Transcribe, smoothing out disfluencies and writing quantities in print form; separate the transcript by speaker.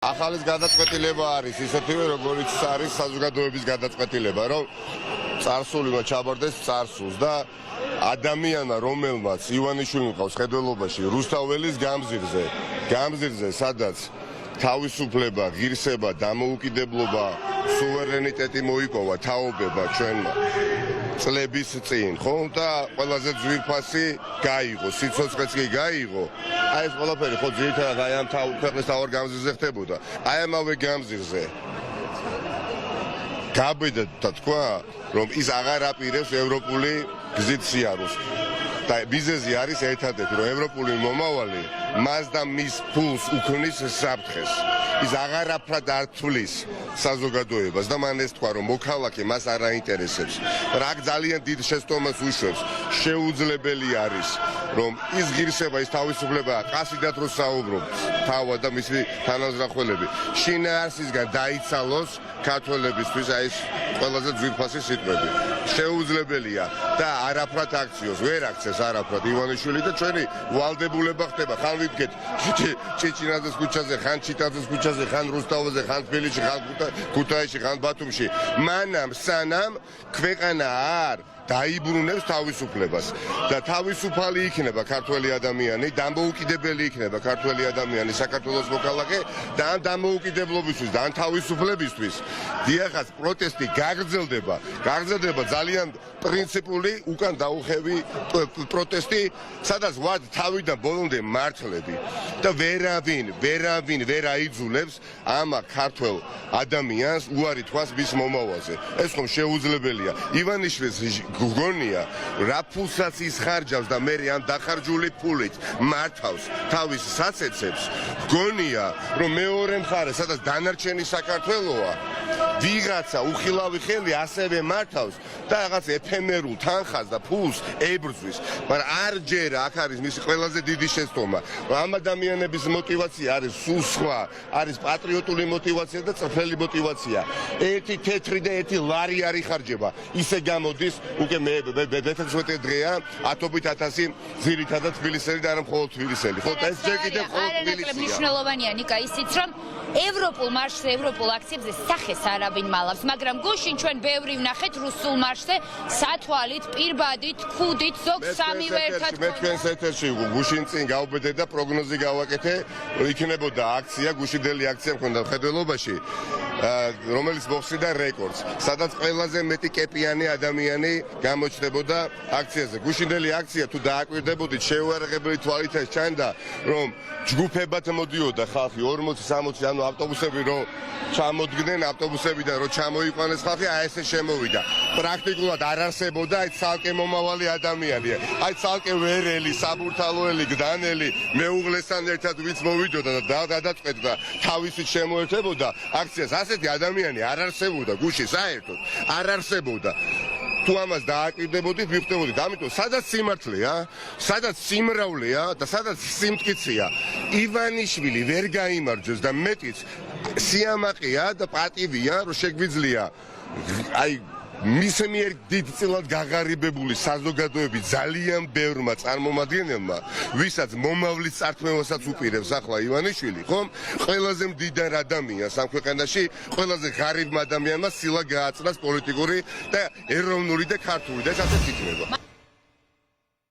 Speaker 1: ახალის გადაწყვეტილება არის ისეთივე როგორც არის საზოგადოების გადაწყვეტილება, რომ წარსულმა ჩაბარდეს წარსულს და ადამიანმა რომელმაც ივანიშვილი მყავს ხედველობაში რუსთაველის გამზირზე სადაც თავისუფლება, ღირსება, დამოუკიდებლობა, სუვერენიტეტი მოიპოვა, თაობება ჩვენმა წლების წინ, ხო? და ყველაზე ძვირფასი გაიღო, სიცოცხლეც კი გაიღო. აი ეს ყველაფერი ხო ძირითადად აი ამ ქვეყნის თავარ გამზირზე ხდებოდა. აი ამავე გამზირზე გაბედა და თქვა, რომ ის აღარ აპირებს ევროპული გზით სიარულს. და მიზეზი არის ერთადერთი, რომ ევროპული მომავალი მას და მის ფულს უქმნის საფრთხეს. ის აღარაფრად არ თვლის საზოგადოებას და მან ეს თქვა, რომ მოქალაქე მას არ აინტერესებს. რაკ ძალიან დიდ შეცდომას უშვებს. შეუძლებელი არის, რომ ის ღირსება, ის თავისუფლება ყასიდად რო საუბრობს თავად და მისი თანაზრახველები შინაარსისგან დაიცალოს ქართველებისთვის აი ეს ყველაზე ძვირფასი სიტყვები. შეუძლებელია და არაფრად აქციოს, ვერ აქცეს არაფრად ივანიშვილი და ჩვენი ვალდებულება ხდება. ხან ვიდგეთ ჭიჭინაძის ქუჩაზე, ხან ჩიტაძის ქუჩაზე, ხან რუსთაველზე, ხან თბილისში, ხან ქუთაისში, ხან ბათუმში. მანამ სანამ ქვეყანა არ დაიბრუნებს თავისუფლებას და თავისუფალი იქნება ქართველი ადამიანი, დამოუკიდებელი იქნება ქართველი ადამიანი საქართველოს მოქალაქე და ამ დამოუკიდებლობისთვის და ამ თავისუფლებისთვის დიახაც პროტესტი გაგრძელდება ძალიან პრინციპული უკან დაუხევი პროტესტი, სადაც ვართ თავიდან ბოლომდე მართლები და ვერავინ ვერ აიძულებს ამ ქართველ ადამიანს უარი თქვას მის მომავალზე. ეს ხომ შეუძლებელია. ივანიშვილის გონია რა ფულსაც იხარჯავს და მე ამ დახარჯული ფულით მართავს თავის საცეცებს, გონია რომ მეორე მხარე, სადაც დანარჩენი საქართველოა, ვიღაცა უხილავი ხელი ასევე მართავს და რაღაც ეფემერულ თანხას და ფულს ებრძვის, მაგრამ არ ჯერა აქ არის მისი ყველაზე დიდი შეცდომა. ამ ადამიანების мотиваცია არის სულ სხვა, არის პატრიოტული мотиваცია და წრფელი мотиваცია. ერთი თეთრი და ერთი ლარი არ იხარჯება. ისე გამოდის უკვე მე 16 დღეა ათობით ათასი ძირითადად თბილისელი და არა მხოლოდ თბილისელი. ხო და ეს ჯერ კიდევ მხოლოდ თბილისია.
Speaker 2: მნიშვნელოვანია ნიკა ისიც რომ ევროპულ მარშზე, ევროპულ აქციებზე სახეს არავინ მალავს, მაგრამ გუშინ ჩვენ ბევრი ვნახეთ რუსულ მარშზე სათვალით, პირბადით, ქუდით, ზოგ სამივე ერთად.
Speaker 1: მე თქვენს ეთერში გუშინ წინ გავბედე და პროგნოზი გავაკეთე, იქნებოდა აქცია, გუშინდელი აქცია მქონდა მხედველობაში, რომელიც მოხსნიდა რეკორდს, სადაც ყველაზე მეტი კეპიანი ადამიანი გამოჩნდებოდა აქციაზე. გუშინდელი აქცია თუ დააკვირდებოდით, შეუარაღებელი თვალით ეს ჩანდა, რომ ჯგუფებად მოდიოდა ხალხი 40-60 ანუ ავტობუსები რომ ჩამოდგნენ ავტობუსებიდან რომ ჩამოიყვანეს ხალხი, აი ესე შემოვიდა. პრაქტიკულად არ არსებობდა აი ცალკე მომავალი ადამიანია. აი ცალკე ვერელი, საბურთალოელი, გდანელი, მეუღლესთან ერთად ვიც მოვიდოდა და გადაწყვეტდა თავისით შემოერთებოდა აქციას. ასეთი ადამიანი არ არსებობდა გუშინ საერთოდ. არ არსებობდა. თუ ამას დააკვირდებოდით, ვიხდებოდით. ამიტომ სადაც სიმართლეა, სადაც სიმრავლეა და სადაც სიმტკიცეა, ივანიშვილი ვერ გაიმარჯვებს და მეტიც სიამაყეა და პატივია, რომ შეგვიძლია აი მის მიერ დიდწილად გაღარიბებული საზოგადოები ძალიან ბევრმა წარმომადგენელმა, ვისაც მომავლის წართმევასაც უპირებს ახლა ივანიშვილი, ხომ? ყველაზე მდიდარ ადამიანს ამ ქვეყანაში, ყველაზე ღარიბ ადამიანმა სილა გააწნას პოლიტიკური და ეროვნული და ქართული და ეს ასე იქნება.